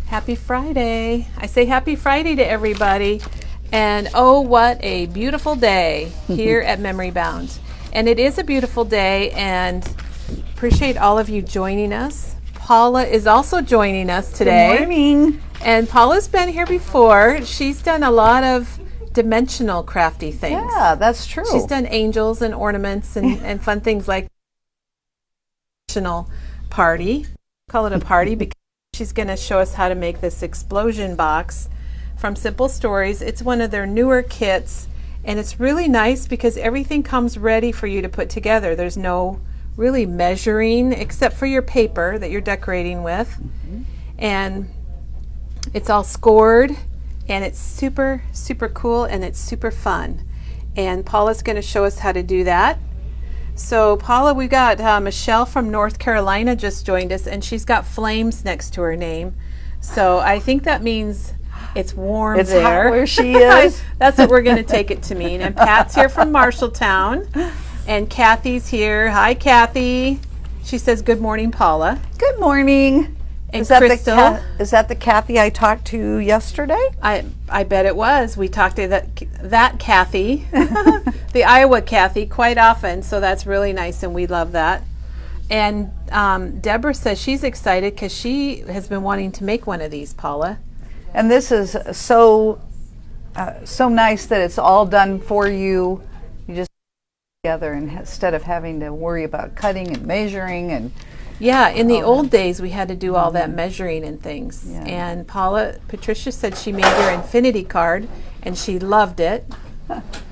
Happy Friday. I say happy Friday to everybody. And oh, what a beautiful day here at Memory Bound. And it is a beautiful day, and appreciate all of you joining us. Paula is also joining us today. Good morning. And Paula's been here before. She's done a lot of dimensional crafty things. Yeah, that's true. She's done angels and ornaments and fun things like dimensional party. Call it a party because she's going to show us how to make this explosion box from Simple Stories. It's one of their newer kits, and it's really nice because everything comes ready for you to put together. There's no really measuring except for your paper that you're decorating with. And it's all scored, and it's super, super cool, and it's super fun. And Paula's going to show us how to do that. So Paula, we got Michelle from North Carolina just joined us, and she's got flames next to her name. So I think that means it's warm it's there. Hot where she is. That's what we're going to take it to mean. And Pat's here from Marshalltown, and Kathy's here. Hi, Kathy. She says, good morning, Paula. Good morning. And is that Crystal? Is that the Kathy I talked to yesterday? I bet it was. We talked to that Kathy, the Iowa Kathy, quite often, so that's really nice, and we love that. And Deborah says she's excited because she has been wanting to make one of these, Paula. And this is so nice that it's all done for you. You just put it together, and instead of having to worry about cutting and measuring and. Yeah, in the old days we had to do all that measuring and things. Yeah. And Patricia said she made your infinity card and she loved it.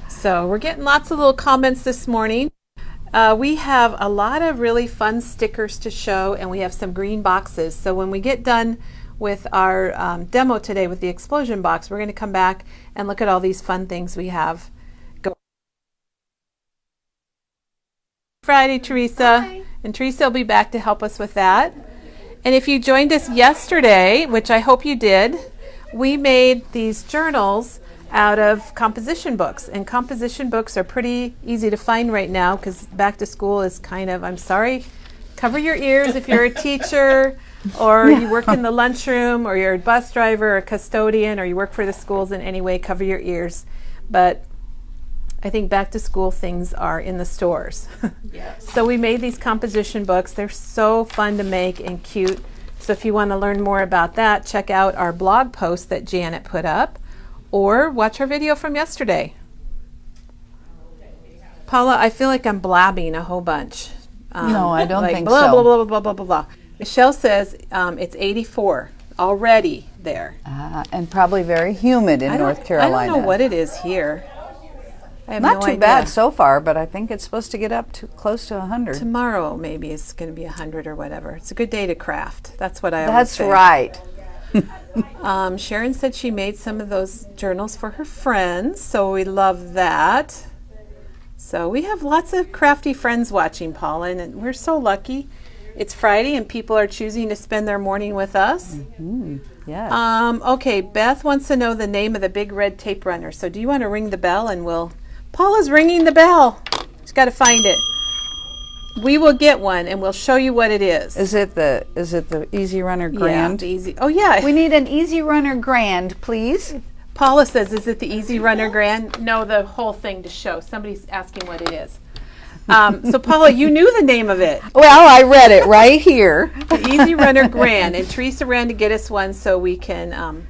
So we're getting lots of little comments this morning. We have a lot of really fun stickers to show, and we have some green boxes. So when we get done with our demo today with the explosion box, we're going to come back and look at all these fun things we have. Friday, Teresa. Hi. And Teresa will be back to help us with that. And if you joined us yesterday, which I hope you did, we made these journals out of composition books. And composition books are pretty easy to find right now because back to school is kind of, I'm sorry, cover your ears if you're a teacher or you work in the lunchroom or you're a bus driver or a custodian or you work for the schools in any way, cover your ears. But I think back to school things are in the stores. Yes. So we made these composition books. They're so fun to make and cute. So if you want to learn more about that, check out our blog post that Janet put up or watch our video from yesterday. Paula, I feel like I'm blabbing a whole bunch. No, I don't think blah, so. Blah, blah, blah, blah, blah, blah. Michelle says it's 84 already there. And probably very humid in North Carolina. I don't know what it is here. I have Not no too idea. bad so far, but I think it's supposed to get up to close to 100. Tomorrow maybe it's going to be 100 or whatever. It's a good day to craft. That's what I always say. That's right. Sharon said she made some of those journals for her friends, so we love that. So we have lots of crafty friends watching, Paula, and we're so lucky. It's Friday and people are choosing to spend their morning with us. Yeah. Okay, Beth wants to know the name of the big red tape runner. So do you want to ring the bell and we'll... Paula's ringing the bell. She's got to find it. We will get one and we'll show you what it is. Is it the Easy Runner Grand? Yeah, the easy. Oh yeah. We need an Easy Runner Grand, please. Paula says, is it the Easy Runner Grand? No, the whole thing to show. Somebody's asking what it is. So Paula, you knew the name of it. Well, I read it right here. The Easy Runner Grand. And Teresa ran to get us one so we can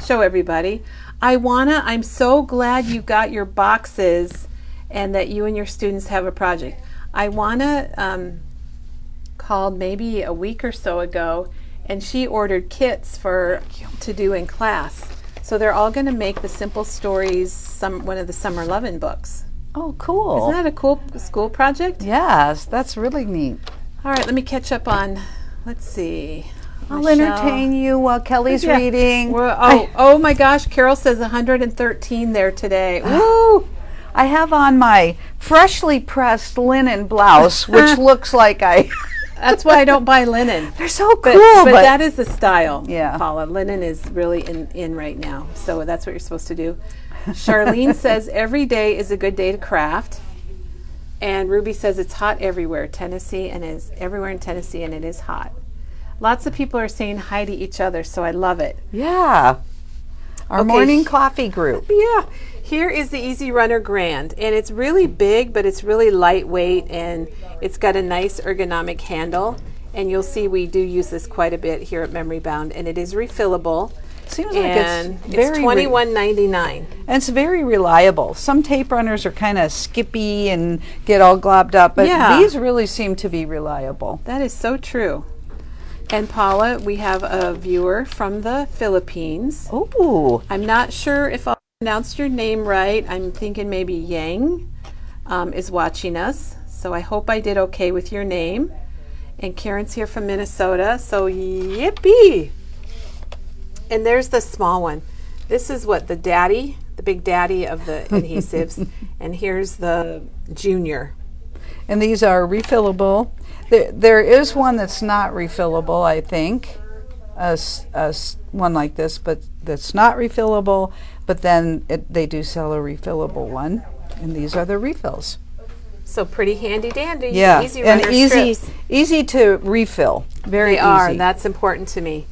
show everybody. I'm so glad you got your boxes and that you and your students have a project. Iwana called maybe a week or so ago, and she ordered kits to do in class. So they're all going to make the Simple Stories, one of the Summer Lovin' books. Oh, cool. Isn't that a cool school project? Yes, that's really neat. All right, let me catch up on, let's see. I'll Michelle. entertain you while Kelly's reading. Oh my gosh, Carol says 113 there today. Woo! I have on my freshly pressed linen blouse, which looks like That's why I don't buy linen. They're so cool. But that is the style, Yeah. Paula. Linen is really in right now. So that's what you're supposed to do. Charlene says every day is a good day to craft. And Ruby says it's hot everywhere, Tennessee, and is everywhere in Tennessee, and it is hot. Lots of people are saying hi to each other, so I love it. Yeah. Our Okay. morning coffee group. Yeah, here is the Easy Runner Grand, and it's really big, but it's really lightweight, and it's got a nice ergonomic handle. And you'll see we do use this quite a bit here at Memory Bound, and it is refillable. Seems like And it's very $21.99. and it's very reliable. Some tape runners are kind of skippy and get all globbed up, but Yeah. these really seem to be reliable. That is so true. And Paula, we have a viewer from the Philippines. Ooh. I'm not sure if I pronounced your name right. I'm thinking maybe Yang is watching us. So I hope I did okay with your name. And Karen's here from Minnesota. So yippee! And there's the small one. This is what, the daddy, the big daddy of the adhesives. And here's the junior. And these are refillable. There is one that's not refillable, I think. One like this, but that's not refillable. But then they do sell a refillable one. And these are the refills. So pretty handy dandy. Yeah, Easy and runner easy, strips. easy to refill. Very They easy. are, and that's important to me.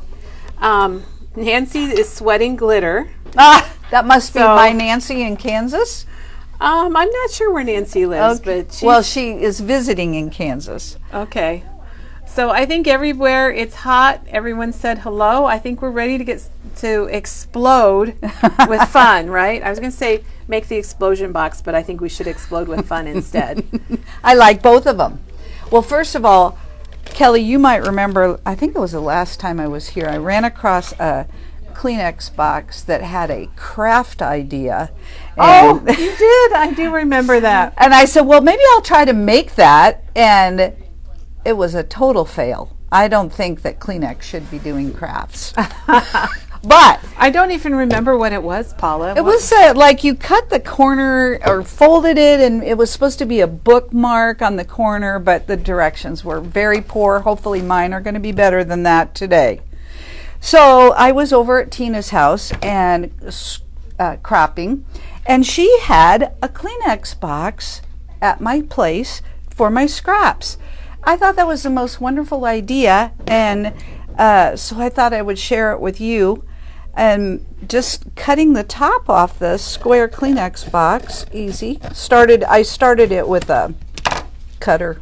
Nancy is sweating glitter. That must be So- my Nancy in Kansas. I'm not sure where Nancy lives, but she's, Well, she is visiting in Kansas. okay. So I think everywhere it's hot. Everyone said hello. I think we're ready to get to explode with fun, right? I was going to say make the explosion box, but I think we should explode with fun instead. I like both of them. Well, first of all, Kelly, you might remember, I think it was the last time I was here, I ran across a Kleenex box that had a craft idea. Oh, And, you did. I do remember that. and I said, well, maybe I'll try to make that. And it was a total fail. I don't think that Kleenex should be doing crafts. But I don't even remember what it was, Paula. it was like you cut the corner or folded it, and it was supposed to be a bookmark on the corner, but the directions were very poor. Hopefully mine are going to be better than that today. So I was over at Tina's house and cropping, and she had a Kleenex box at my place for my scraps. I thought that was the most wonderful idea, and so I thought I would share it with you. And just cutting the top off the square Kleenex box, easy. I started it with a cutter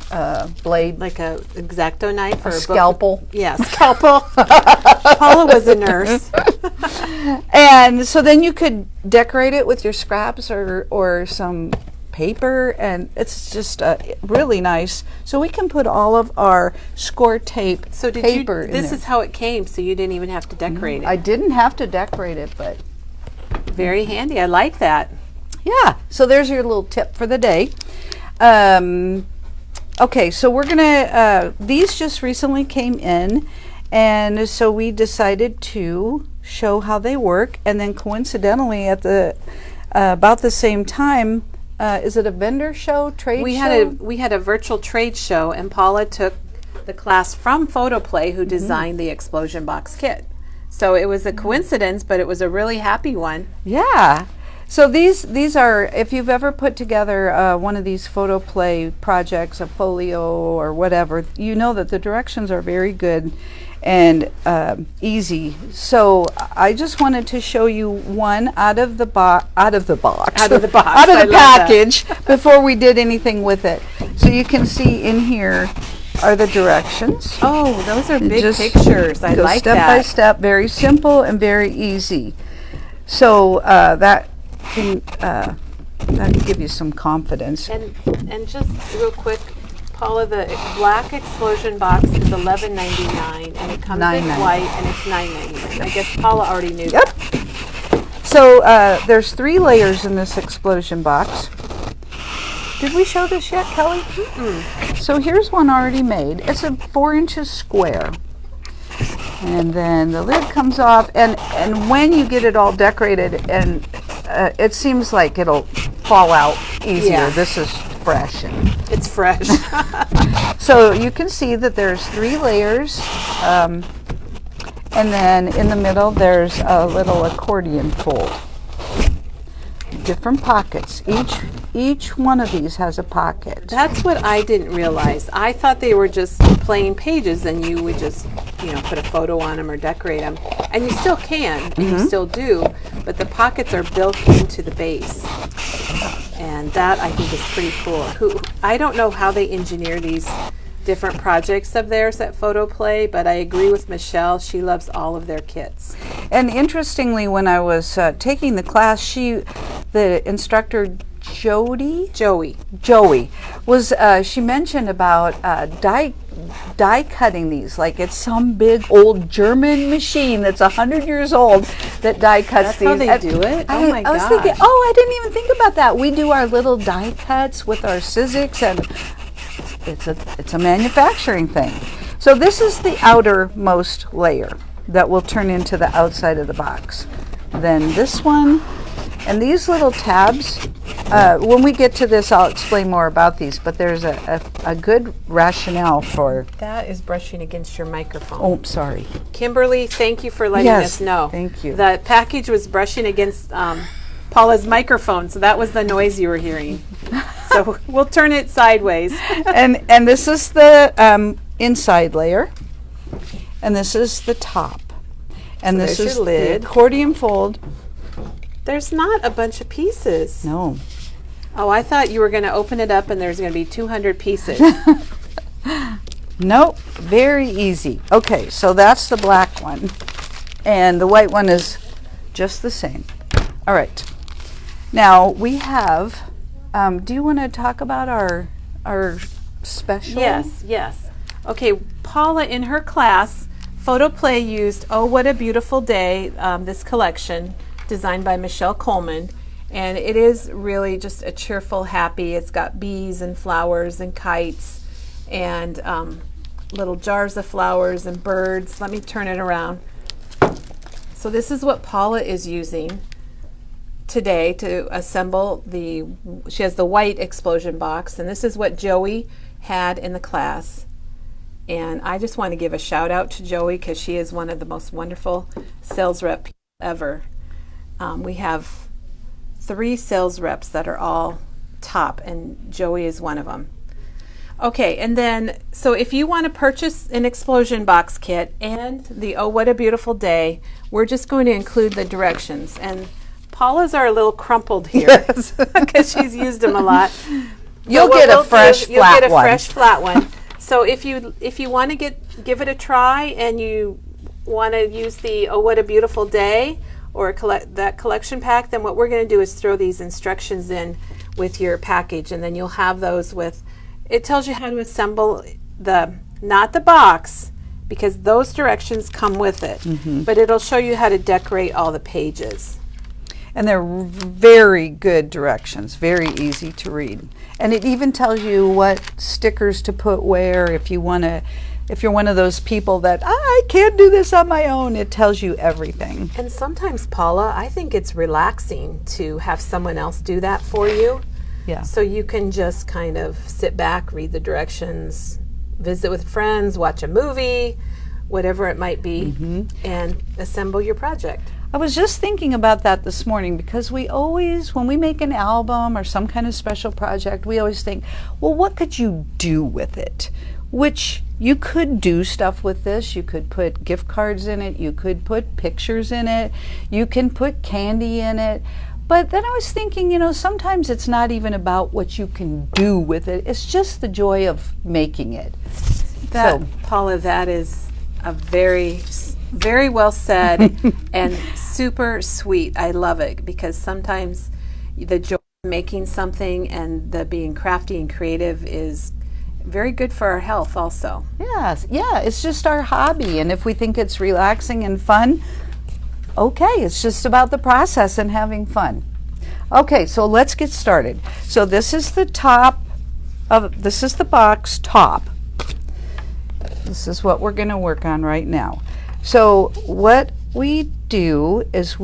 blade, like a X-Acto knife or a scalpel. Yeah, scalpel. Paula was a nurse. And so then you could decorate it with your scraps or some paper, and it's just really nice. So we can put all of our score tape So did paper you? in This there. is how it came. So you didn't even have to decorate I it. didn't have to decorate it, but Very handy. I like that. yeah. So there's your little tip for the day. Okay, so we're gonna, these just recently came in, and so we decided to show how they work, and then coincidentally at the, about the same time, is it a vendor show, trade show? We had a virtual trade show, and Paula took the class from PhotoPlay, who designed the Explosion Box Kit. So it was a coincidence, but it was a really happy one. Yeah. So these are, if you've ever put together one of these PhotoPlay projects, a folio or whatever, you know that the directions are very good and easy. So I just wanted to show you one out of the box, Out of the box. out of I the love that. package before we did anything with it. So you can see in here are the directions. Oh, those are big Just pictures. I go like step that. by step, very simple and very easy. So that can give you some confidence. And just real quick, Paula, the black explosion box is $11.99, and it comes in $9.99. white, and it's $9.99. I guess Paula already knew Yep. that. So there's 3 layers in this explosion box. Did we show this yet, Kelly? Mm-mm. So here's one already made. It's a 4 inches square. And then the lid comes off, and when you get it all decorated, and it seems like it'll fall out easier. Yeah. This is fresh. And It's fresh. so you can see that there's 3 layers, and then in the middle there's a little accordion fold. Different pockets. Each one of these has a pocket. That's what I didn't realize. I thought they were just plain pages, and you would just put a photo on them or decorate them. And you still can, and you still do, but the pockets are built into the base. And that, I think, is pretty cool. I don't know how they engineer these different projects of theirs at PhotoPlay, but I agree with Michelle. She loves all of their kits. And interestingly, when I was taking the class, the instructor Joey was she mentioned about die cutting these like it's some big old German machine that's 100 years old that die cuts That's these. how they do it? Oh my I was gosh. thinking, I didn't even think about that. We do our little die cuts with our Sizzix, and it's a manufacturing thing. So this is the outermost layer that will turn into the outside of the box. Then this one, and these little tabs, when we get to this, I'll explain more about these, but there's a good rationale for... That is brushing against your microphone. Oh, sorry. Kimberly, thank you for letting us know. Thank you. The package was brushing against Paula's microphone, so that was the noise you were hearing. So we'll turn it sideways. And this is the inside layer, and this is the top. And So this there's is your the lid. accordion fold. There's not a bunch of pieces. No. Oh, I thought you were going to open it up and there's going to be 200 pieces. Nope, very easy. Okay, so that's the black one, and the white one is just the same. All right. Now we have, do you want to talk about our special? Yes. Okay, Paula, in her class, PhotoPlay used Oh What a Beautiful Day, this collection designed by Michelle Coleman, and it is really just a cheerful, happy. It's got bees and flowers and kites and little jars of flowers and birds. Let me turn it around. So this is what Paula is using today to assemble she has the white explosion box, and this is what Joey had in the class. And I just want to give a shout out to Joey because she is one of the most wonderful sales rep ever. We have 3 sales reps that are all top, and Joey is one of them. Okay, and then, so if you want to purchase an explosion box kit and the Oh What a Beautiful Day, we're just going to include the directions. And Paula's are a little crumpled here because she's used them a lot. You'll get a fresh flat one. You'll get a fresh flat one. So if you want to give it a try and you want to use the Oh What a Beautiful Day or that collection pack, then what we're going to do is throw these instructions in with your package, and then you'll have those with, it tells you how to assemble not the box, because those directions come with it, but it'll show you how to decorate all the pages. And they're very good directions, very easy to read. And it even tells you what stickers to put where. If you're one of those people that I can't do this on my own, it tells you everything. And sometimes, Paula, I think it's relaxing to have someone else do that for you. Yeah. So you can just kind of sit back, read the directions, visit with friends, watch a movie, whatever it might be, and assemble your project. I was just thinking about that this morning because we always, when we make an album or some kind of special project, we always think, well, what could you do with it? Which you could do stuff with this. You could put gift cards in it. You could put pictures in it. You can put candy in it. But then I was thinking, sometimes it's not even about what you can do with it. It's just the joy of making it. Paula, that is a very, very well said and super sweet. I love it because sometimes the joy of making something and the being crafty and creative is very good for our health also. Yes, yeah, it's just our hobby, and if we think it's relaxing and fun, okay, it's just about the process and having fun. Okay, so let's get started. So this is the box top. This is what we're going to work on right now. So what we do is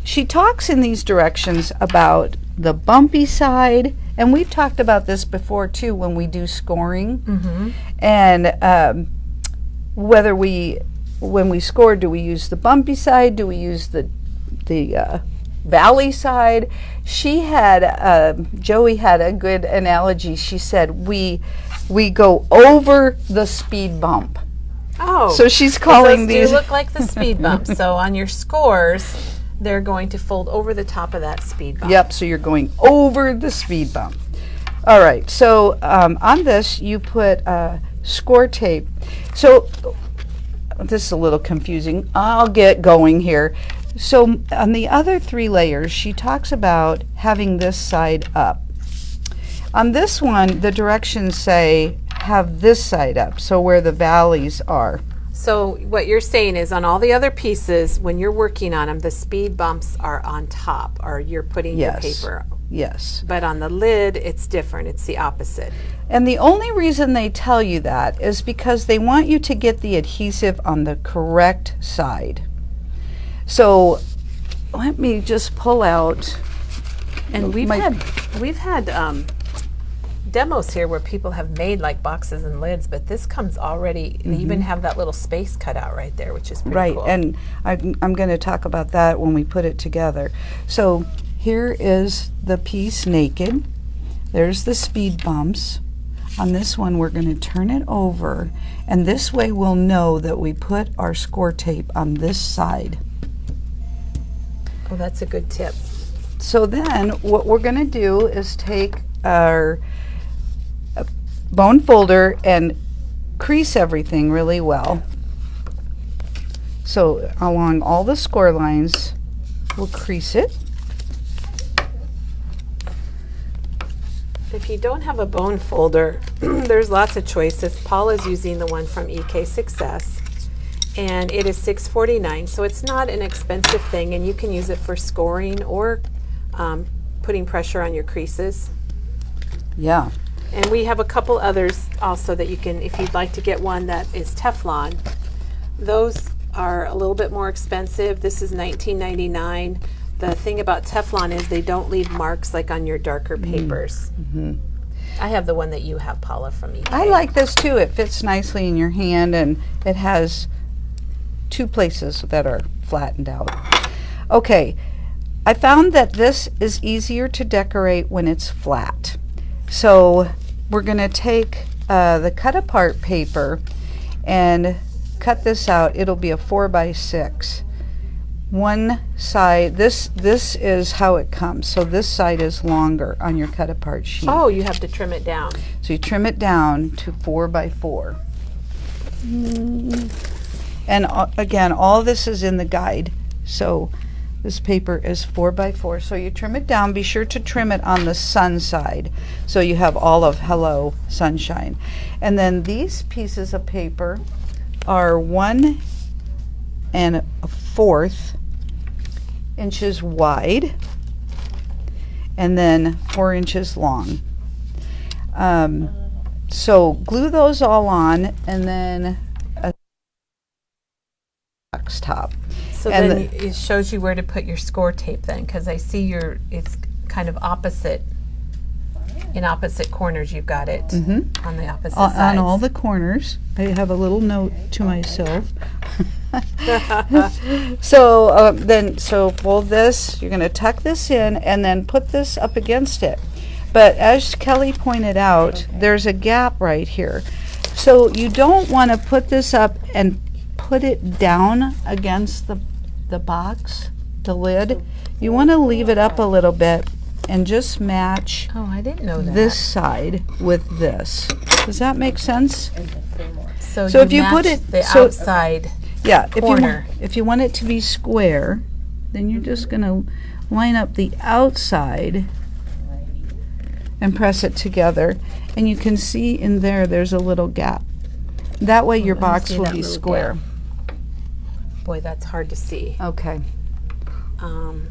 she talks in these directions about the bumpy side, and we've talked about this before too when we do scoring, and when we score, do we use the bumpy side, do we use the valley side? Joey had a good analogy. She said we go over the speed bump. Oh, So she's 'cause calling those these. do look like the speed bumps. So on your scores, they're going to fold over the top of that speed bump. Yep, so you're going over the speed bump. All right, so on this you put score tape. So this is a little confusing. I'll get going here. So on the other 3 layers, she talks about having this side up. On this one, the directions say have this side up, so where the valleys are. So what you're saying is on all the other pieces, when you're working on them, the speed bumps are on top, or you're putting your Yes. paper. Yes. But on the lid, it's different. It's the opposite. And the only reason they tell you that is because they want you to get the adhesive on the correct side. So let me just pull out. And we've My- had demos here where people have made like boxes and lids, but this comes already. They even have that little space cut out right there, which is pretty Right, cool. and I'm going to talk about that when we put it together. So here is the piece naked. There's the speed bumps. On this one, we're going to turn it over, and this way we'll know that we put our score tape on this side. Oh, that's a good tip. So then what we're going to do is take our bone folder and crease everything really well. So along all the score lines, we'll crease it. If you don't have a bone folder, there's lots of choices. Paula's using the one from EK Success, and it is $6.49, so it's not an expensive thing, and you can use it for scoring or putting pressure on your creases. Yeah. And we have a couple others also that you can, if you'd like to get one that is Teflon. Those are a little bit more expensive. This is $19.99. The thing about Teflon is they don't leave marks like on your darker papers. I have the one that you have, Paula, from EK. I like this too. It fits nicely in your hand, and it has 2 places that are flattened out. Okay, I found that this is easier to decorate when it's flat. So we're going to take the cut apart paper and cut this out. It'll be a 4x6. One side, this is how it comes. So this side is longer on your cut apart sheet. Oh, you have to trim it down. So you trim it down to 4x4. And again, all this is in the guide. So this paper is 4x4. So you trim it down. Be sure to trim it on the sun side, so you have all of hello sunshine. And then these pieces of paper are 1 1/4 inches wide, and then 4 inches long. So glue those all on, and then a box top. So And then it shows you where to put your score tape then, because I see it's kind of opposite, in opposite corners you've got it on the opposite sides. On all the corners. I have a little note to myself. So fold this. You're going to tuck this in and then put this up against it. But as Kelly pointed out, there's a gap right here. So you don't want to put this up and put it down against the box, the lid. You want to leave it up a little bit and just match Oh, I didn't know that. this side with this. Does that make sense? So if you put match it- the so- outside. Yeah, Corner. if you want it to be square, then you're just going to line up the outside and press it together. And you can see in there's a little gap. That way your let me box see will that be little square. gap. Boy, that's hard to see. Okay. Um,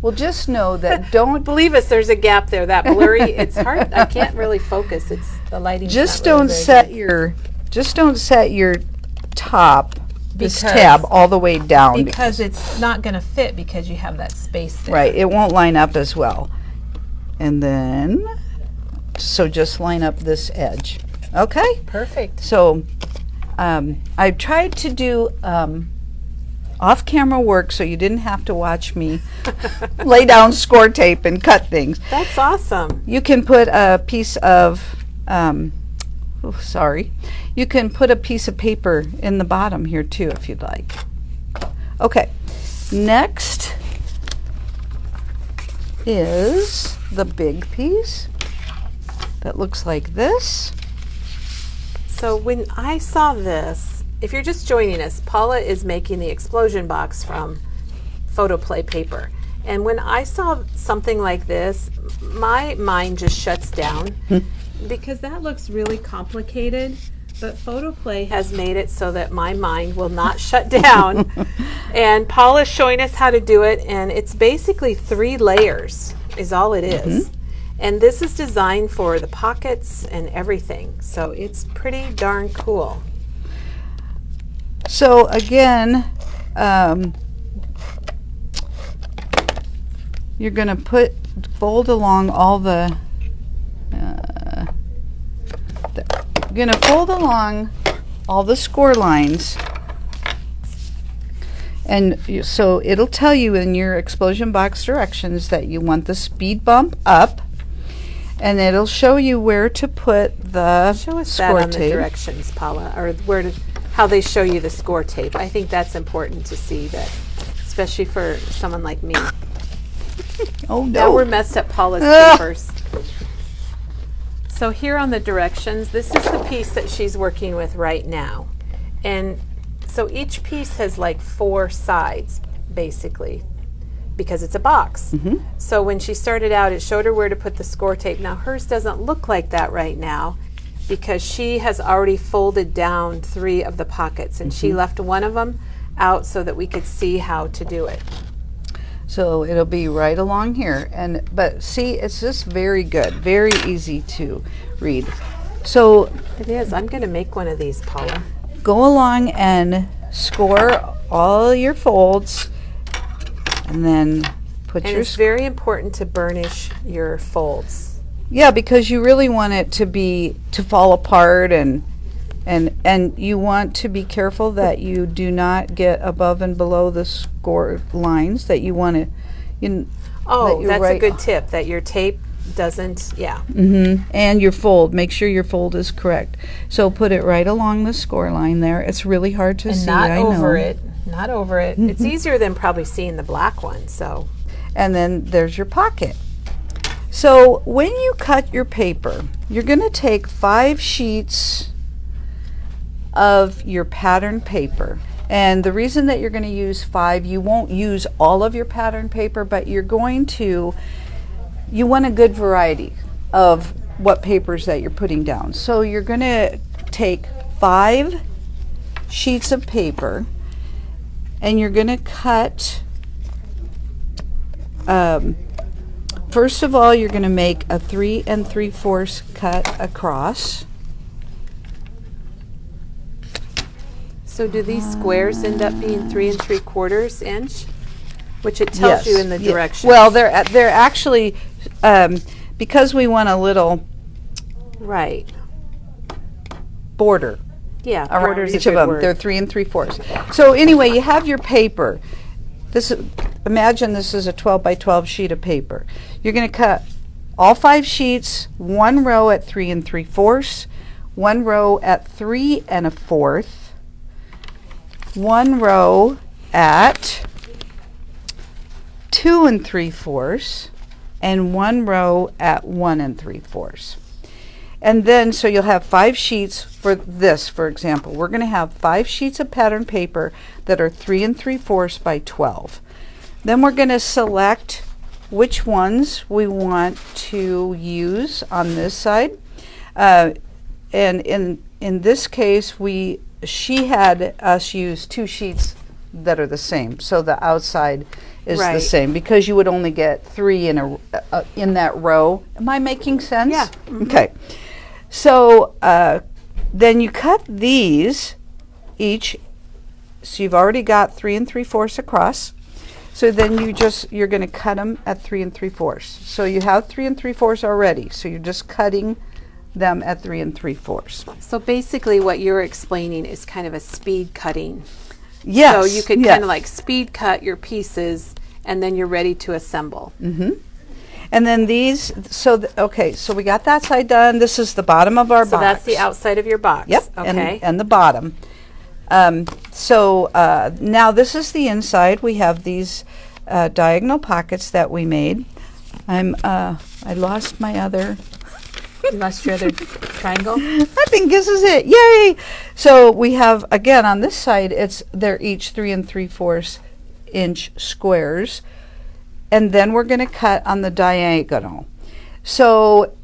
Well, just know that don't believe us, there's a gap there. That blurry, it's hard. I can't really focus. It's the lighting. just don't set your top, this Because- tab, all the way down. because it's not going to fit because you have that space there. Right, it won't line up as well. And then, so just line up this edge. Okay? Perfect. So I tried to do off-camera work so you didn't have to watch me lay down score tape and cut things. That's awesome. You can put a piece of, what oh, sorry. You can put a piece of paper in the bottom here too if you'd like. Okay, next is the big piece that looks like this. So when I saw this, if you're just joining us, Paula is making the explosion box from PhotoPlay paper. And when I saw something like this, my mind just shuts down because that looks really complicated. But PhotoPlay has made it so that my mind will not shut down. And Paula's showing us how to do it, and it's basically 3 layers is all it is. And this is designed for the pockets and everything. So it's pretty darn cool. So again, you're going to fold along all the, you're going to fold along all the score lines. And so it'll tell you in your explosion box directions that you want the speed bump up. And it'll show you where to put the Show us score that on tape. the directions, Paula, or how they show you the score tape. I think that's important to see that, especially for someone like me. Oh Now no. we're messed up Paula's papers. So here on the directions, this is the piece that she's working with right now. And so each piece has like 4 sides, basically, because it's a box. So when she started out, it showed her where to put the score tape. Now hers doesn't look like that right now because she has already folded down 3 of the pockets, and she left one of them out so that we could see how to do it. So it'll be right along here. But see, it's just very good, very easy to read. So It is. I'm going to make one of these, Paula. go along and score all your folds, and then put And your it's very important to burnish your folds. yeah, because you really want it to fall apart, and you want to be careful that you do not get above and below the score lines that you want to. Oh, that's a good tip, that your tape doesn't, yeah. And your fold, make sure your fold is correct. So put it right along the score line there. It's really hard to And see. not I over know. it, not over it. It's easier than probably seeing the black one, so. And then there's your pocket. So when you cut your paper, you're going to take 5 sheets of your pattern paper. And the reason that you're going to use 5, you won't use all of your pattern paper, but you want a good variety of what papers that you're putting down. So you're going to take 5 sheets of paper, and you're going to cut, first of all, you're going to make a 3 3/4 cut across. So do these squares end up being 3 3/4 inch? Which it tells you in the directions. Well, they're actually, because we want a little Right. border Yeah, around border's each a of good them. word. They're 3 3/4. So anyway, you have your paper. Imagine this is a 12 by 12 sheet of paper. You're going to cut all 5 sheets, 1 row at 3 3/4, 1 row at 3 1/4, 1 row at 2 3/4, and 1 row at 1 3/4. And then, so you'll have 5 sheets for this, for example. We're going to have 5 sheets of pattern paper that are 3 3/4 by 12. Then we're going to select which ones we want to use on this side. And in this case, she had us use 2 sheets that are the same. So the outside is the same, because you would only get 3 in that row. Am I making sense? Yeah. Okay. So then you cut these each. So you've already got 3 3/4 across. So then you're going to cut them at 3 3/4. So you have 3 3/4 already. So you're just cutting them at 3 3/4. So basically what you're explaining is kind of a speed cutting. Yes. So you could kind of like speed cut your pieces, and then you're ready to assemble. And then these, okay, so we got that side done. This is the bottom of our box. So that's the outside of your box. Yep, Okay. and the bottom. Now this is the inside. We have these diagonal pockets that we made. I lost my other. You lost your other triangle? I think this is it. Yay! So we have, again, on this side, they're each 3 3/4 inch squares. And then we're going to cut on the diagonal. So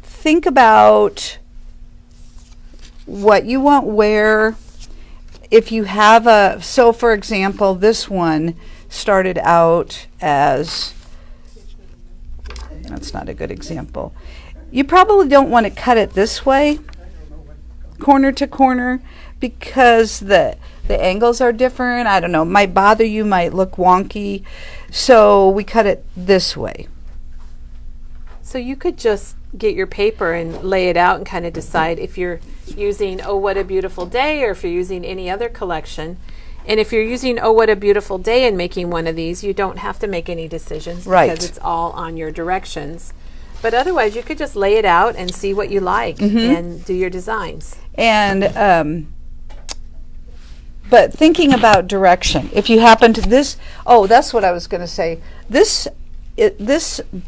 think about what you want where. If you have so for example, this one started out as, that's not a good example. You probably don't want to cut it this way, corner to corner, because the angles are different. I don't know, might bother you, might look wonky. So we cut it this way. So you could just get your paper and lay it out and kind of decide if you're using Oh What a Beautiful Day or if you're using any other collection. And if you're using Oh What a Beautiful Day and making one of these, you don't have to make any decisions because it's all on your directions. But otherwise, you could just lay it out and see what you like and do your designs. And but thinking about direction, if you happen to that's what I was going to say. This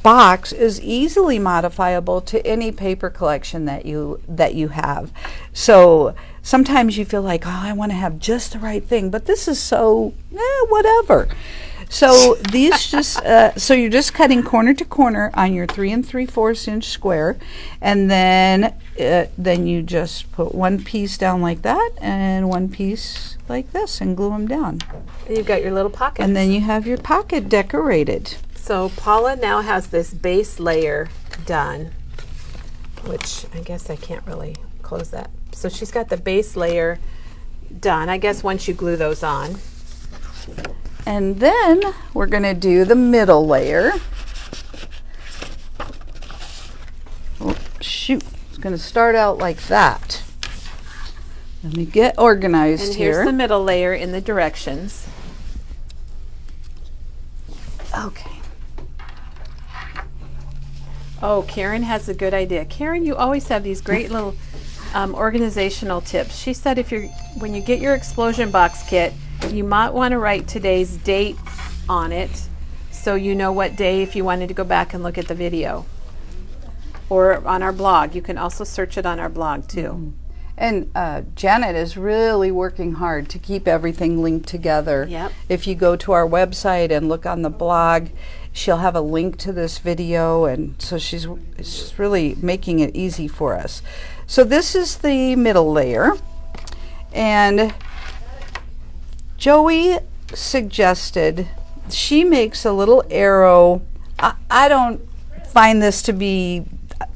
box is easily modifiable to any paper collection that you have. So sometimes you feel like, oh, I want to have just the right thing, but this is so whatever. So these just so you're just cutting corner to corner on your 3 3/4 inch square, and then you just put one piece down like that and one piece like this and glue them down. And you've got your little pockets. And then you have your pocket decorated. So Paula now has this base layer done, which I guess I can't really close that. So she's got the base layer done. I guess once you glue those on. And then we're going to do the middle layer. Oh, shoot. It's going to start out like that. Let me get organized and here. Here's the middle layer in the directions. Okay. Oh, Karen has a good idea. Karen, you always have these great little organizational tips. She said when you get your explosion box kit, you might want to write today's date on it so you know what day if you wanted to go back and look at the video. Or on our blog. You can also search it on our blog too. And Janet is really working hard to keep everything linked together. Yep. If you go to our website and look on the blog, she'll have a link to this video, and so she's really making it easy for us. So this is the middle layer, and Joey suggested she makes a little arrow. I don't find this to be,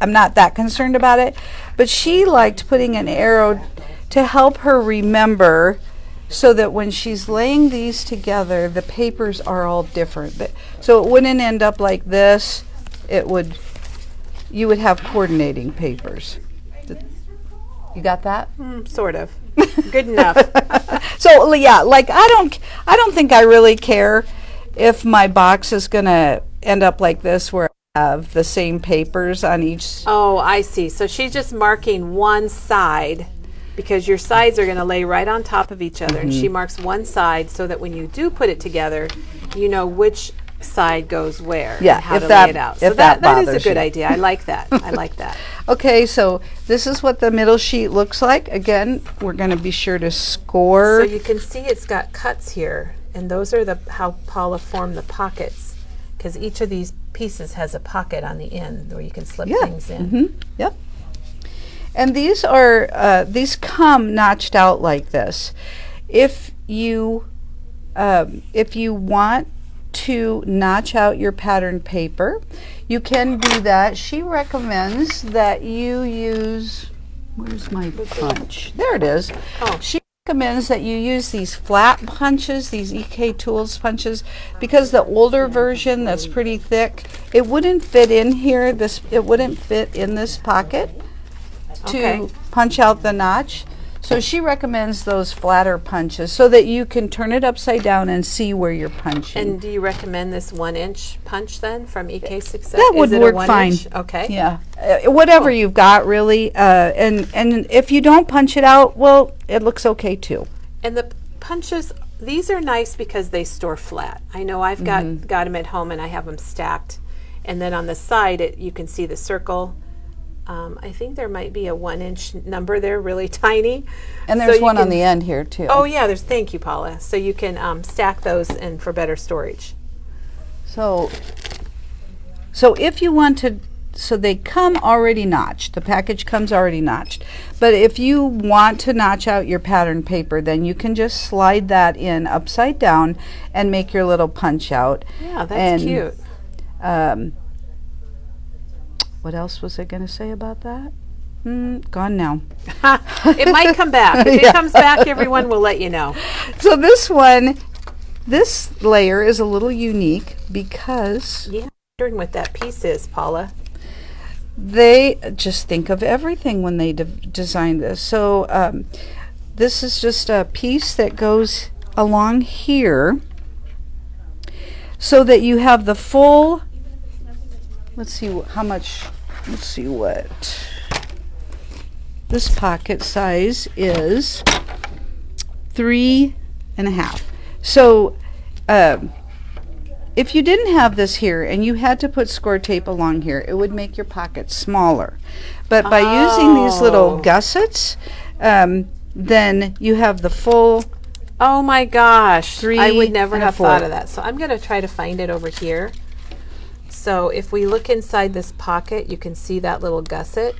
I'm not that concerned about it, but she liked putting an arrow to help her remember, so that when she's laying these together, the papers are all different. So it wouldn't end up like this. You would have coordinating papers. You got that? Sort of. Good enough. So yeah, like I don't think I really care if my box is gonna end up like this, where I have the same papers on each. Oh, I see. So she's just marking one side because your sides are going to lay right on top of each other. And she marks one side so that when you do put it together, you know which side goes where Yeah, and how if to that- lay it out. if So that that is a bothers good you. idea. I like that. I like that. Okay, so this is what the middle sheet looks like. Again, we're going to be sure to score. So you can see it's got cuts here, and those are how Paula formed the pockets, because each of these pieces has a pocket on the end where you can slip things in. Yep. And these come notched out like this. If you want to notch out your pattern paper, you can do that. She recommends that you use, where's my punch? There it is. Oh. She recommends that you use these flat punches, these EK Tools punches, because the older version that's pretty thick, it wouldn't fit in here. It wouldn't fit in this pocket to punch out the notch. So she recommends those flatter punches so that you can turn it upside down and see where you're punching. And do you recommend this 1-inch punch then from EK Success? That would Is it work a 1 fine. inch? Okay. Yeah, whatever you've got really, and if you don't punch it out, well, it looks okay too. And the punches, these are nice because they store flat. I know I've got them at home and I have them stacked. And then on the side, you can see the circle. I think there might be a 1-inch number there, really tiny. And there's one on the end here too. Oh yeah, thank you, Paula. So you can stack those and for better storage. So if you want to, so they come already notched. The package comes already notched. But if you want to notch out your pattern paper, then you can just slide that in upside down and make your little punch out. Yeah, that's cute. What else was I going to say about that? Gone now. It might come back. If it comes back, everyone will let you know. So this one, this layer is a little unique because... Yeah, I'm wondering what that piece is, Paula. They just think of everything when they design this. So this is just a piece that goes along here so that you have the full... Let's see how much... Let's see what this pocket size is. 3.5. So if you didn't have this here and you had to put score tape along here, it would make your pocket smaller. But by using these little gussets, then you have the full... Oh my gosh, I would never have 3.25. thought of that. So I'm going to try to find it over here. So if we look inside this pocket, you can see that little gusset,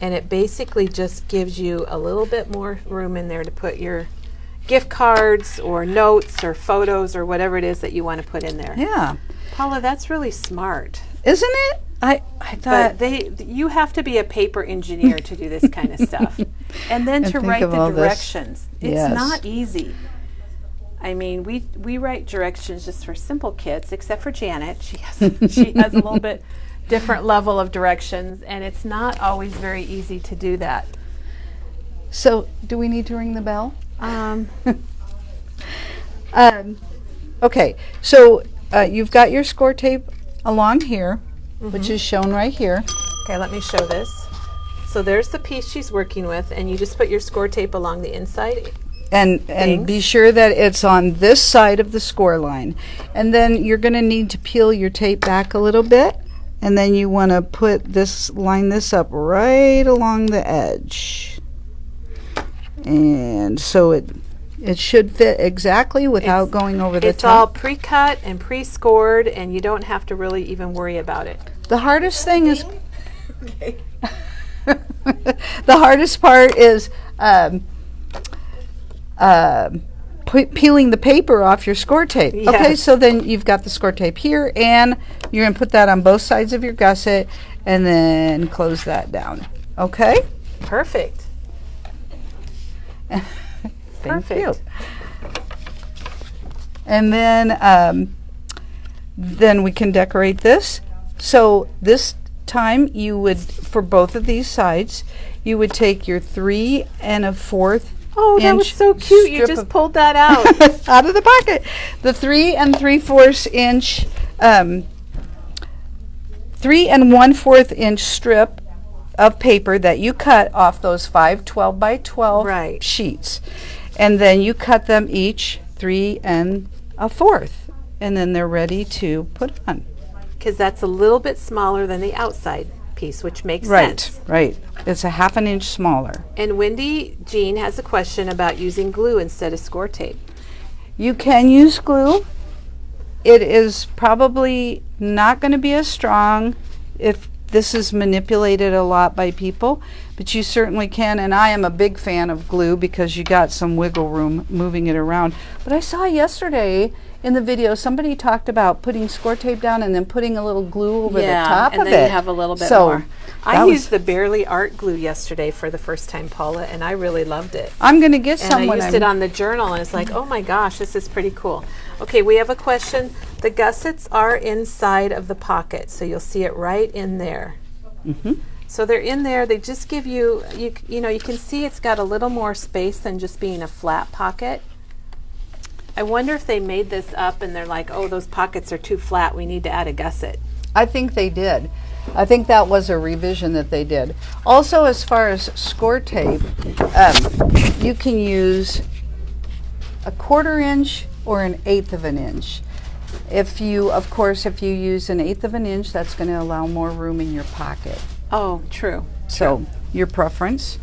and it basically just gives you a little bit more room in there to put your gift cards or notes or photos or whatever it is that you want to put in there. Yeah. Paula, that's really smart. Isn't it? I thought... But you have to be a paper engineer to do this kind of stuff. And then to write the directions. It's not easy. I mean, we write directions just for simple kits, except for Janet. She has a little bit different level of directions, and it's not always very easy to do that. So, do we need to ring the bell? Okay, so you've got your score tape along here, which is shown right here. Okay, let me show this. So there's the piece she's working with, and you just put your score tape along the inside. And be sure that it's on this side of the score line. And then you're going to need to peel your tape back a little bit, and then you want to line this up right along the edge. And so it should fit exactly without going over the top. It's all pre-cut and pre-scored, and you don't have to really even worry about it. The hardest thing is the hardest part is peeling the paper off your score tape. Yes. Okay, so then you've got the score tape here, and you're going to put that on both sides of your gusset and then close that down. Okay? Perfect. Thank you. And then we can decorate this. So this time you would, for both of these sides, you would take your 3 1/4 Oh, that was so cute. You just pulled that out. out of the pocket. The 3 3/4 inch, 3 1/4 inch strip of paper that you cut off those 5 12 by 12 sheets. And then you cut them each 3 1/4. And then they're ready to put on. Because that's a little bit smaller than the outside piece, which makes sense. Right. It's a 1/2 inch smaller. And Wendy Jean has a question about using glue instead of score tape. You can use glue. It is probably not going to be as strong if this is manipulated a lot by people, but you certainly can, and I am a big fan of glue because you got some wiggle room moving it around. But I saw yesterday in the video somebody talked about putting score tape down and then putting a little glue over the top of it. And then you have a little bit more. I used the Barely Art glue yesterday for the first time, Paula, and I really loved it. I'm going to get some. And I used it on the journal, and it's like, oh my gosh, this is pretty cool. Okay, we have a question. The gussets are inside of the pocket, so you'll see it right in there. So they're in there. They just give you, you know, you can see it's got a little more space than just being a flat pocket. I wonder if they made this up and they're like, oh, those pockets are too flat. We need to add a gusset. I think they did. I think that was a revision that they did. Also, as far as score tape, you can use a 1/4 inch or an 1/8 of an inch. If you, of course, if you use an 1/8 of an inch, that's going to allow more room in your pocket. Oh, true. So your preference.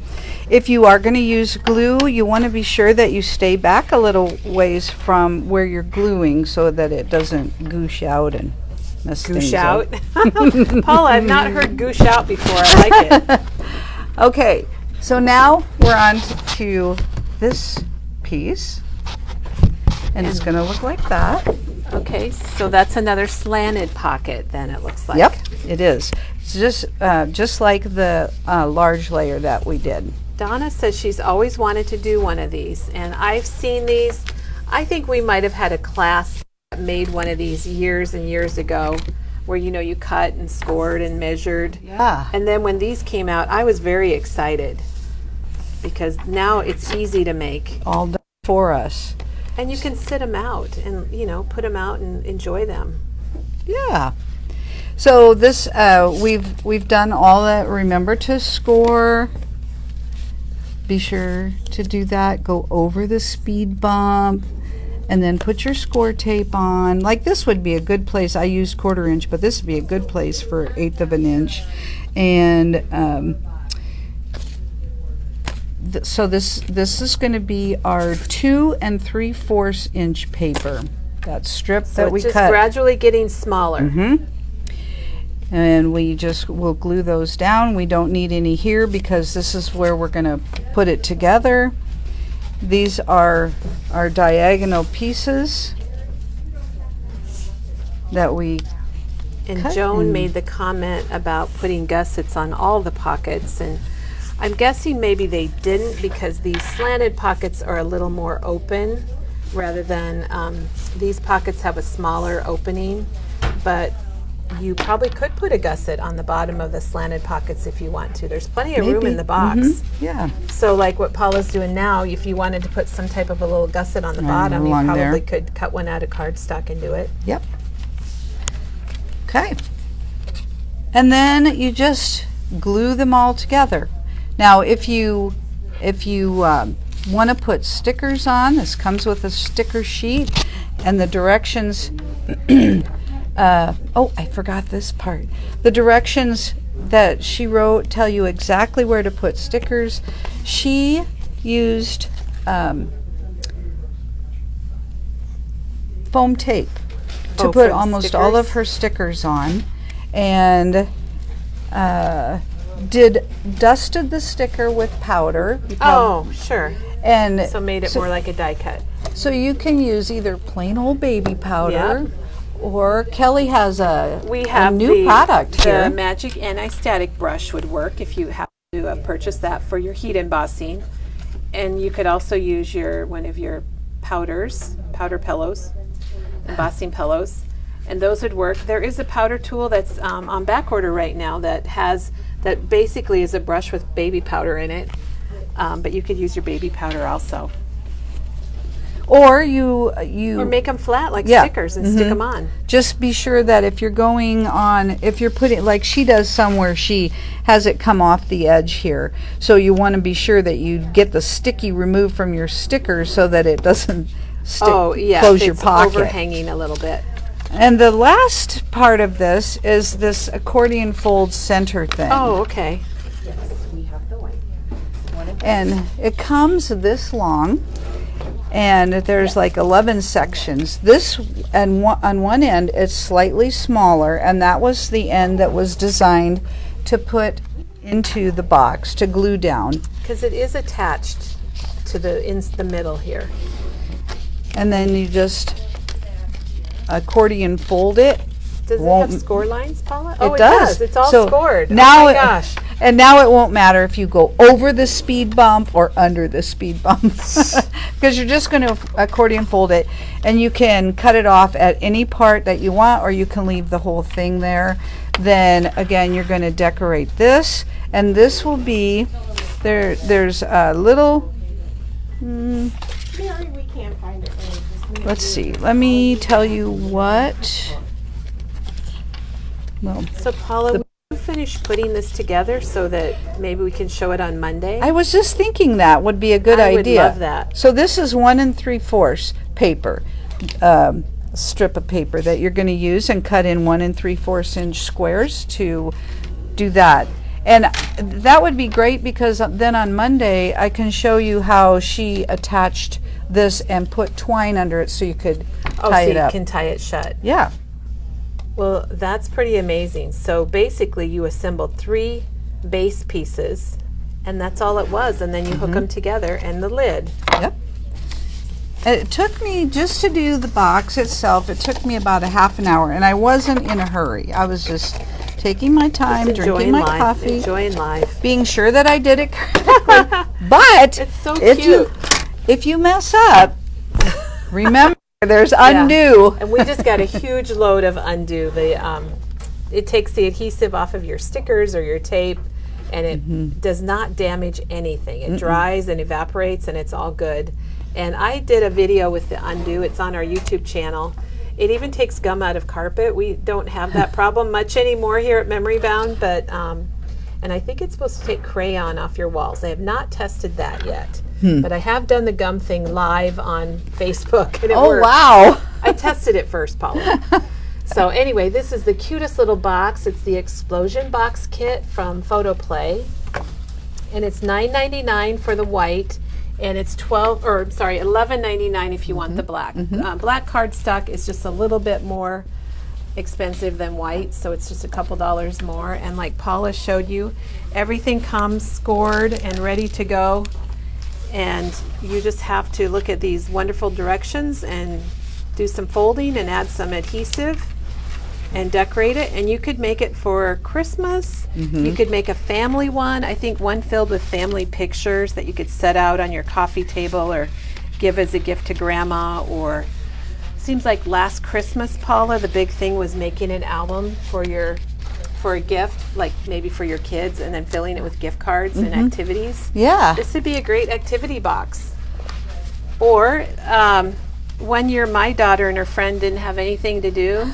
If you are going to use glue, you want to be sure that you stay back a little ways from where you're gluing so that it doesn't goosh out and mess things Goosh up. out. Paula, I've not heard goosh out before. I like it. Okay, so now we're on to this piece, and it's going to look like that. Okay, so that's another slanted pocket then, it looks like. Yep, it is. It's just like the large layer that we did. Donna says she's always wanted to do one of these, and I've seen these. I think we might have had a class that made one of these years and years ago where, you know, you cut and scored and measured. Yeah. And then when these came out, I was very excited because now it's easy to make. All done for us. And you can sit them out and, you know, put them out and enjoy them. Yeah. So this we've done all that. Remember to score. Be sure to do that. Go over the speed bump and then put your score tape on. Like this would be a good place. I used 1/4 inch, but this would be a good place for 1/8 of an inch. And so this is going to be our 2 3/4 inch paper. That strip So that we it's just cut. gradually getting smaller. Mm-hmm. And we'll glue those down. We don't need any here because this is where we're going to put it together. These are our diagonal pieces that we And cut Joan in. made the comment about putting gussets on all the pockets, and I'm guessing maybe they didn't because these slanted pockets are a little more open rather than these pockets have a smaller opening, but you probably could put a gusset on the bottom of the slanted pockets if you want to. There's plenty of room Maybe. in the box. Yeah. So like what Paula's doing now, if you wanted to put some type of a little gusset on the bottom, you along probably there. could cut one out of cardstock and do it. Yep. Okay. And then you just glue them all together. Now, if you want to put stickers on, this comes with a sticker sheet, and the directions. Oh, I forgot this part. The directions that she wrote tell you exactly where to put stickers. She used foam tape to Oh, put for the almost all of stickers? her stickers on, and dusted the sticker with powder. Oh, sure. And So made it more like a die cut. so you can use either plain old baby powder, Yep. or Kelly has a We have new product the here. magic anti-static brush would work if you have to purchase that for your heat embossing, and you could also use one of your powder pillows, embossing pillows, and those would work. There is a powder tool that's on back order right now that basically is a brush with baby powder in it, but you could use your baby powder also. Or you Or make them flat like Yeah. stickers and stick them on. just be sure that if you're putting, like she does somewhere, she has it come off the edge here. So you want to be sure that you get the sticky removed from your sticker so that it doesn't close your it's pocket. overhanging a little bit. And the last part of this is this accordion fold center thing. Oh, okay. And it comes this long, and there's like 11 sections. This, and on one end, it's slightly smaller, and that was the end that was designed to put into the box to glue down. Because it is attached to the middle here. And then you just accordion fold it. Does it Won't- have score lines, Paula? Oh, It does. It's all So scored. now Oh my it- gosh. And now it won't matter if you go over the speed bump or under the speed bump, because you're just going to accordion fold it, and you can cut it off at any part that you want, or you can leave the whole thing there. then again you're going to decorate this, and this will be there's a little Mary, we can't find it. let's see, let me tell you what. Well, So Paula, will you finish putting this together so that maybe we can show it on Monday? I was just thinking that would be a good I would idea. love that. So this is 1 3/4 paper, strip of paper that you're going to use and cut in 1 3/4 inch squares to do that. And that would be great because then on Monday I can show you how she attached this and put twine under it so you could Oh, tie so it you up. can tie it shut. Yeah. Well, that's pretty amazing. So basically you assembled 3 base pieces and that's all it was, and then you hook them together and the lid. Yep. It took me, just to do the box itself, it took me about a half an hour, and I wasn't in a hurry. I was just taking my time, drinking Enjoying my life, coffee, enjoying life. being sure that I did it correctly. But It's so if cute. if you mess up, remember there's undo. And we just got a huge load of undo. It takes the adhesive off of your stickers or your tape, and it does not damage anything. It dries and evaporates, and it's all good. And I did a video with the undo. It's on our YouTube channel. It even takes gum out of carpet. We don't have that problem much anymore here at Memory Bound, but and I think it's supposed to take crayon off your walls. I have not tested that yet, but I have done the gum thing live on Facebook, and it Oh worked. wow. I tested it first, Paula. So anyway, this is the cutest little box. It's the Explosion Box Kit from PhotoPlay, and it's $9.99 for the white, and it's $11.99 if you want the black. Black cardstock is just a little bit more expensive than white, so it's just a couple dollars more. And like Paula showed you, everything comes scored and ready to go, and you just have to look at these wonderful directions and do some folding and add some adhesive and decorate it. And you could make it for Christmas. You could make a family one. I think one filled with family pictures that you could set out on your coffee table or give as a gift to grandma. Or seems like last Christmas, Paula, the big thing was making an album for a gift, like maybe for your kids, and then filling it with gift cards and activities. Yeah. This would be a great activity box. Or one year my daughter and her friend didn't have anything to do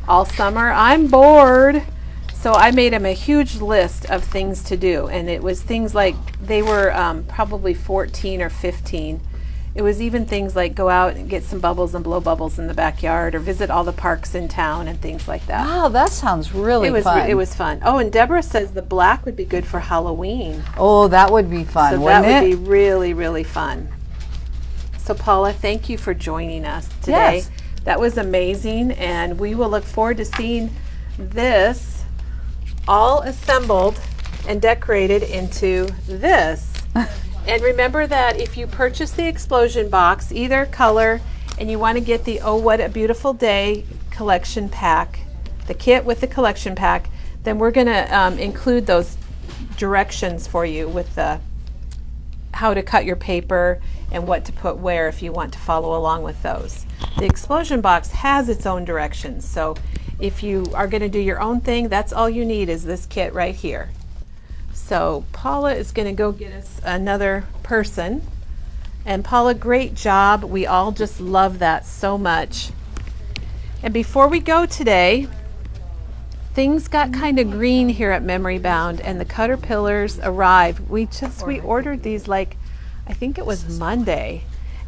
all summer. I'm bored. So I made them a huge list of things to do. And it was things like, they were probably 14 or 15. It was even things like go out and get some bubbles and blow bubbles in the backyard, or visit all the parks in town and things like that. Wow, that sounds really fun. It was fun. Oh, and Deborah says the black would be good for Halloween. Oh, that would be fun, So wouldn't that would it? be really, really fun. So Paula, thank you for joining us today. Yes. That was amazing, and we will look forward to seeing this all assembled and decorated into this. And remember that if you purchase the Explosion Box, either color, and you want to get the Oh What a Beautiful Day collection pack, the kit with the collection pack, then we're going to include those directions for you with the how to cut your paper and what to put where if you want to follow along with those. The Explosion Box has its own directions, so if you are going to do your own thing, that's all you need is this kit right here. So Paula is going to go get us another person. And Paula, great job. We all just love that so much. And before we go today, things got kind of green here at Memory Bound, and the caterpillars arrived. We ordered these like, I think it was Monday,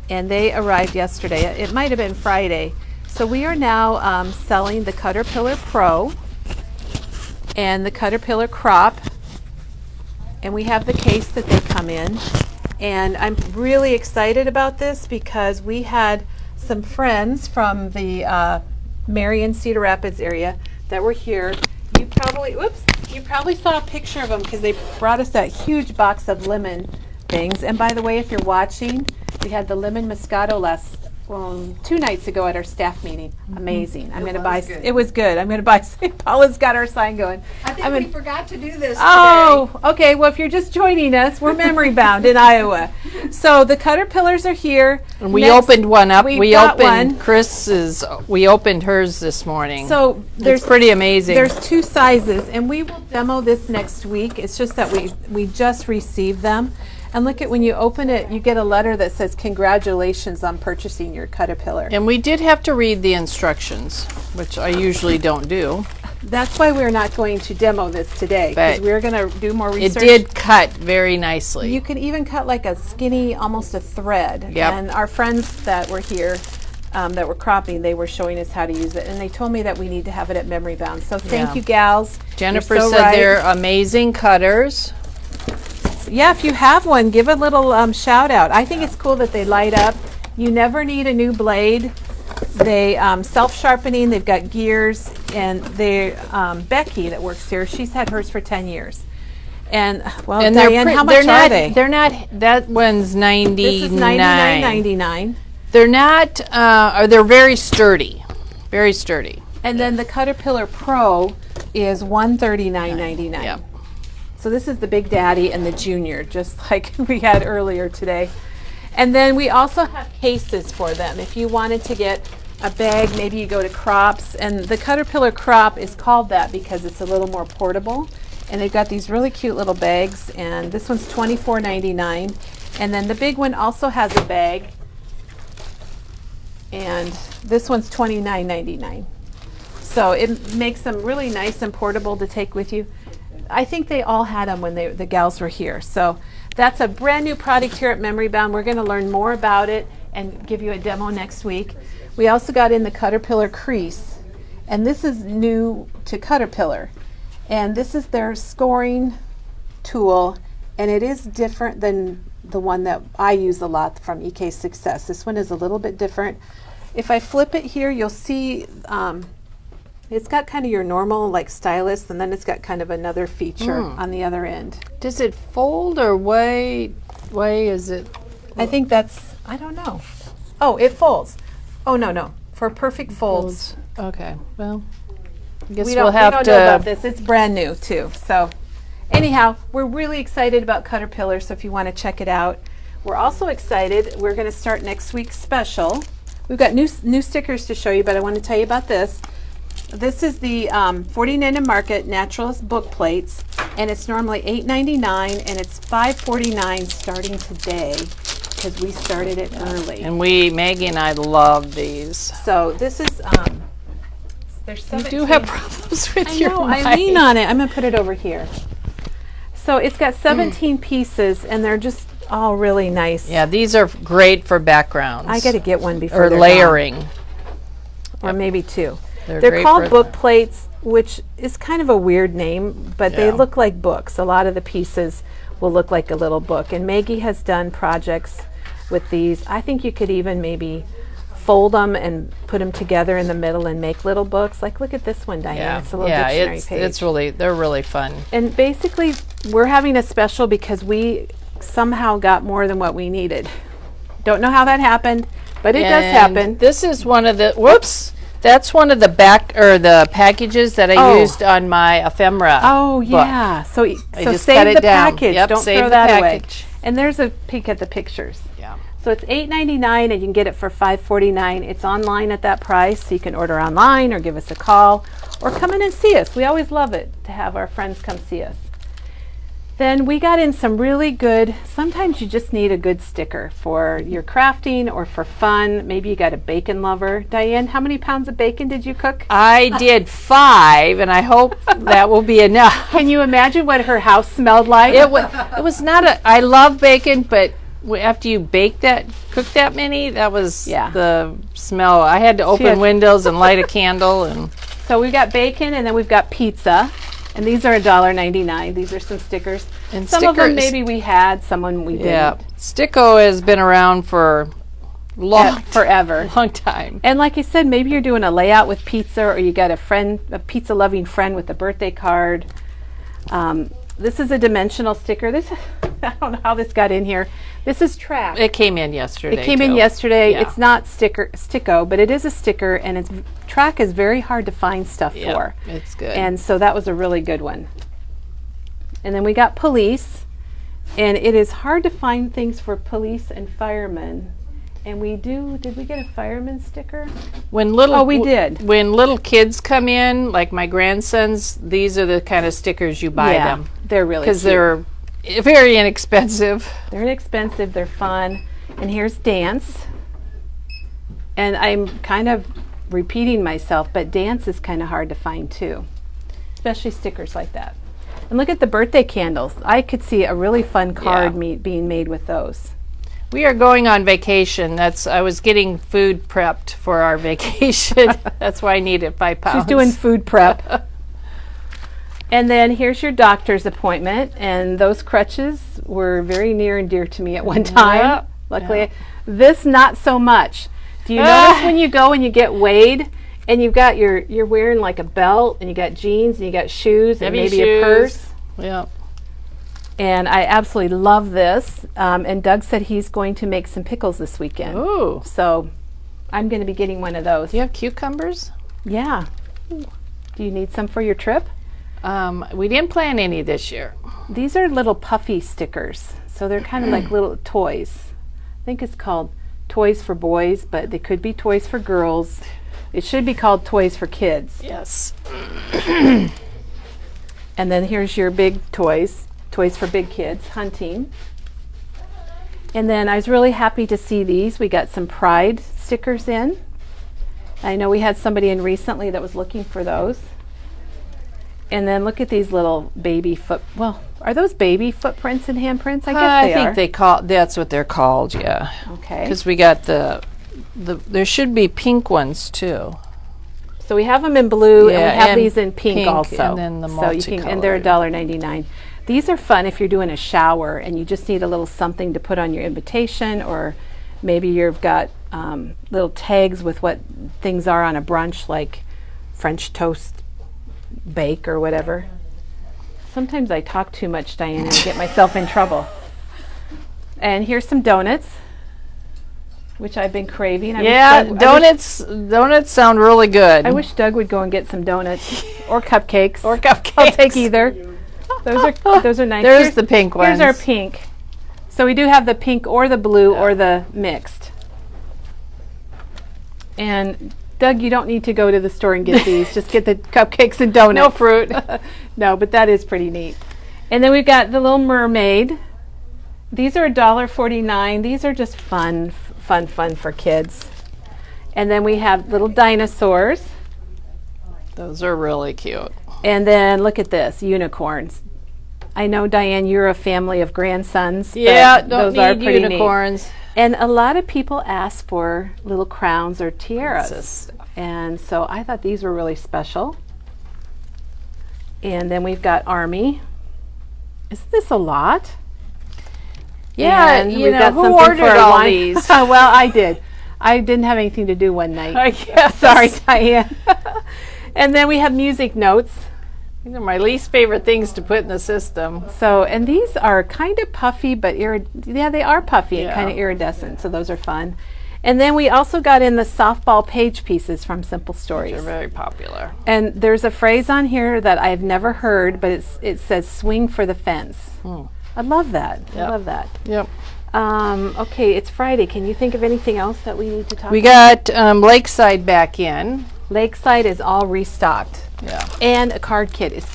and they arrived yesterday. It might have been Friday. So we are now selling the Caterpillar Pro and the Caterpillar Crop, and we have the case that they come in. And I'm really excited about this because we had some friends from the Marion, Cedar Rapids area that were here. You probably saw a picture of them because they brought us that huge box of lemon things. And by the way, if you're watching, we had the lemon Moscato 2 nights ago at our staff meeting. Amazing. I'm going to buy. good. It was good. I'm going to buy. Paula's got our sign going. I think we forgot to do this Oh, okay. Well, if you're just joining us, we're memory bound in Iowa. So the caterpillars are here. And we Next, opened one up. we've We got opened one. Chris's. We opened hers this morning. So there's it's pretty amazing. There's 2 sizes, and we will demo this next week. It's just that we just received them. And look at when you open it, you get a letter that says congratulations on purchasing your caterpillar. And we did have to read the instructions, which I usually don't do. That's why we're not going to demo this today, because But we're going to do more It research. did cut very nicely. You can even cut like a skinny, almost a thread. Yep. And our friends that were here, that were cropping, they were showing us how to use it, and they told me that we need to have it at Memory Bound. So thank Yeah. you, gals. Jennifer You're so said right. they're amazing cutters. Yeah, if you have one, give a little shout out. I think it's cool that they light up. You never need a new blade. They self-sharpening. They've got gears, and they Becky that works here. She's had hers for 10 years. And well, And Diane, how much are they? They're not. That one's 99. This is $99.99. They're not. They're very sturdy. Very sturdy. And then the Caterpillar Pro is $139.99. Yep. So this is the Big Daddy and the Junior, just like we had earlier today. And then we also have cases for them. If you wanted to get a bag, maybe you go to Crops, and the Caterpillar Crop is called that because it's a little more portable. And they've got these really cute little bags, and this one's $24.99. And then the big one also has a bag, and this one's $29.99. So it makes them really nice and portable to take with you. I think they all had them when the gals were here. So that's a brand new product here at Memory Bound. We're going to learn more about it and give you a demo next week. We also got in the Caterpillar Crease, and this is new to Caterpillar. And this is their scoring tool, and it is different than the one that I use a lot from EK Success. This one is a little bit different. If I flip it here, you'll see it's got kind of your normal like stylus, and then it's got kind of another feature on the other end. Does it fold or way is it? I think that's, I don't know. Oh, it folds. Oh, no. For perfect folds. Okay. Well, I guess We we'll don't have know to. about this. It's brand new too. So anyhow, we're really excited about Caterpillar, so if you want to check it out. We're also excited. We're going to start next week's special. We've got new stickers to show you, but I want to tell you about this. This is the 49 and Market Naturalist book plates, and it's normally $8.99, and it's $5.49 starting today because we started it early. And Maggie and I love these. So this is there's You 17. do have problems with I your know. I mic. lean on it. I'm gonna put it over here. So it's got 17 pieces, and they're just all really nice. Yeah, these are great for backgrounds. I got to get one before or they're layering. gone. Or maybe 2. They're They're great called for book plates, which is kind of a weird name, but they Yeah. look like books. A lot of the pieces will look like a little book. And Maggie has done projects with these. I think you could even maybe fold them and put them together in the middle and make little books. Like, look at this one, Diane. Yeah, It's a little dictionary page. it's really, they're really fun. And basically, we're having a special because we somehow got more than what we needed. Don't know how that happened, but it does And happen. This is one of the, whoops, that's one of the the packages that I Oh. used on my ephemera. Oh, book. yeah. So I so just save cut it the down. package. Yep, Don't save throw the that away. package. And there's a peek at the pictures. Yeah. So it's $8.99, and you can get it for $5.49. It's online at that price, so you can order online or give us a call or come in and see us. We always love it to have our friends come see us. Then we got in some really good, sometimes you just need a good sticker for your crafting or for fun. Maybe you got a bacon lover. Diane, how many pounds of bacon did you cook? I did 5, and I hope that will be enough. Can you imagine what her house smelled like? It was not a, I love bacon, but after you cook that many, that was Yeah. the smell. I had to open had- windows and light a candle. And So we've got bacon, and then we've got pizza. And these are $1.99. These are some stickers. And Some of them stickers- maybe we had, some of them we didn't. yeah, Sticko has been around for Forever. long time. And like I said, maybe you're doing a layout with pizza, or you got a pizza-loving friend with a birthday card. This is a dimensional sticker. This I don't know how this got in here, This is track. It came in yesterday. It came in too. yesterday. Yeah. It's not sticko, but it is a sticker, and it's track is very hard to find stuff Yeah, for. it's good. And so that was a really good one. And then we got police, and it is hard to find things for police and firemen. And did we get a fireman sticker? When little, Oh, we did. When little kids come in, like my grandsons, these are the kind of stickers you buy them They're really because cute. they're very inexpensive. They're inexpensive, they're fun. And here's dance. And I'm kind of repeating myself, but dance is kind of hard to find too, especially stickers like that. And look at the birthday candles. I could see a really fun card being made with those. We are going on vacation. I was getting food prepped for our vacation. That's why I needed 5 pounds. She's doing food prep. And then here's your doctor's appointment. And those crutches were very near and dear to me at one time. Yep. Luckily, this not so much. Do you notice when you go and you get weighed and you're wearing like a belt and you got jeans and you got shoes and Heavy maybe shoes. a purse? Yep. And I absolutely love this. And Doug said he's going to make some pickles this weekend. Ooh. So I'm going to be getting one of those. Do you have cucumbers? Yeah. Do you need some for your trip? We didn't plan any this year. These are little puffy stickers. So they're kind of like little toys. I think it's called Toys for Boys, but they could be Toys for Girls. It should be called Toys for Kids. Yes. And then here's your big toys. Toys for Big Kids, hunting. And then I was really happy to see these. We got some Pride stickers in. I know we had somebody in recently that was looking for those. And then look at these little baby are those baby footprints and handprints? I guess they are. That's what they're called, yeah. Okay. Because we got there should be pink ones too. So we have them in blue and Yeah, we have and these in pink also. and then the so you can, and they're $1.99. These are fun if you're doing a shower and you just need a little something to put on your invitation, or maybe you've got little tags with what things are on a brunch, like French toast bake or whatever. Sometimes I talk too much, Diane, and I get myself in trouble. And here's some donuts, which I've been craving. Donuts sound really good. I wish Doug would go and get some donuts or cupcakes. Or cupcakes. I'll take either. Those are nice. There's the pink ones. Here's our pink. So we do have the pink or the blue or the mixed. And Doug, you don't need to go to the store and get these. Just get the cupcakes and donuts. No fruit. No, but that is pretty neat. And then we've got the little mermaid. These are $1.49. These are just fun for kids. And then we have little dinosaurs. Those are really cute. And then look at this, unicorns. I know, Diane, you're a family of grandsons. Yeah, but don't those are need pretty unicorns. neat. And a lot of people ask for little crowns or tiaras. Princess. And so I thought these were really special. And then we've got Army. Is this a lot? Yeah, And you we've know, got who something ordered for our all wine. these? Well, I did. I didn't have anything to do one night. I guess. Sorry, Diane. And then we have music notes. These are my least favorite things to put in the system. So, and these are kind of puffy, but they are puffy and Yeah. kind of iridescent. So those are fun. And then we also got in the softball page pieces from Simple Stories. They're very popular. And there's a phrase on here that I've never heard, but it says "swing for the fence." I love that. I Yep. love that. Yep. Okay, it's Friday. Can you think of anything else that we need to talk We about? got Lakeside back in. Lakeside is all restocked. Yeah. And a card kit is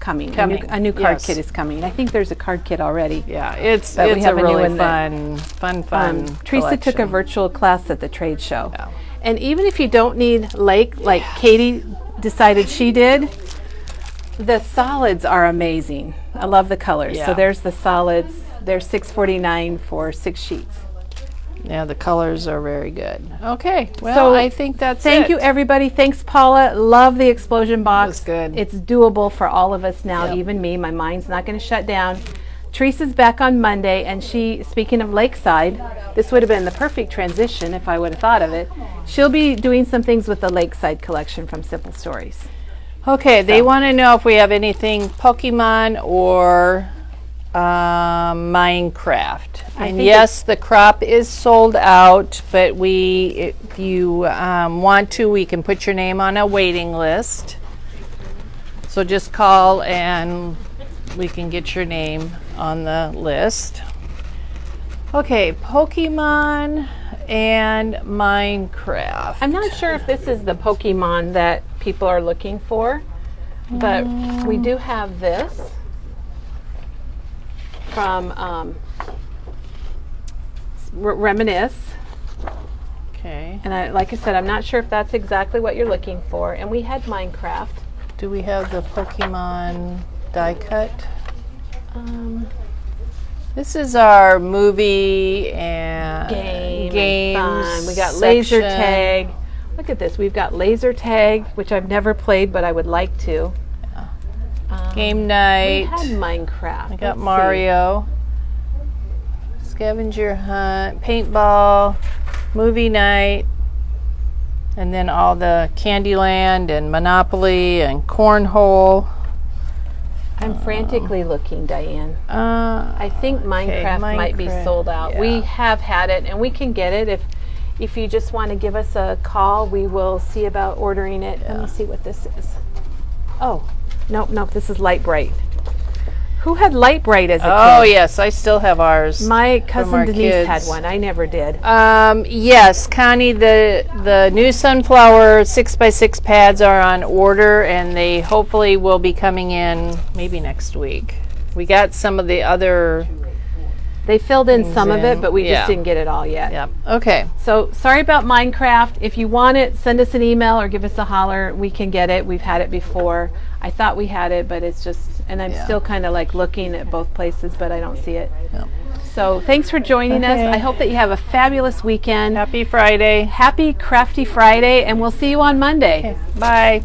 coming. A new card yes. kit is coming. I think there's a card kit already. Yeah, it's But we a have a new really one that- fun Teresa took a collection. virtual class at the trade show. Yeah. And even if you don't need Lake, like Katie decided she did, the solids are amazing. I love the colors. So Yeah. there's the solids. They're $6.49 for 6 sheets. Yeah, the colors are very good. Okay, well, So, I think that's Thank it. you, everybody. Thanks, Paula. Love the explosion box. was good. It's doable for all of us now, Yep. even me. My mind's not going to shut down. Teresa's back on Monday, and speaking of Lakeside, this would have been the perfect transition if I would have thought of it. She'll be doing some things with the Lakeside collection from Simple Stories. Okay, they want to know if we have anything Pokemon or Minecraft. And think yes, the crop is sold out, but if you want to, we can put your name on a waiting list. So just call and we can get your name on the list. Okay, Pokemon and Minecraft. I'm not sure if this is the Pokemon that people are looking for, but we do have this from Reminisce. Okay. And like I said, I'm not sure if that's exactly what you're looking for. And we had Minecraft. Do we have the Pokemon die cut? This is our movie and games fun. We got laser section. tag. Look at this. We've got laser tag, which I've never played, but I would like to. Game We night. had Minecraft. I got Let's see. Mario. Scavenger hunt, paintball, movie night, and then all the Candyland and Monopoly and Cornhole. I'm frantically looking, Diane. I I think Minecraft might be Minecraft, sold out. yeah. We have had it, and we can get it. If you just want to give us a call, we will see about ordering it. Let me see what this is. Oh, nope, this is Light Bright. Who had Light Bright as a Oh kid? yes, I still have ours. My from cousin our Denise kids. had one. I never did. Yes, Connie, the new Sunflower 6x6 pads are on order, and they hopefully will be coming in maybe next week. We got some of the other. They filled in some of it, in, but we yeah. just didn't get it all yet. Yep. Okay. So sorry about Minecraft. If you want it, send us an email or give us a holler. We can get it. We've had it before. I thought we had it, but it's just, and I'm still kind of like looking at both places, but I don't see it. Yep. So thanks for joining us. Okay. I hope that you have a fabulous weekend. Happy Friday. Happy Crafty Friday, and we'll see you on Monday. Bye.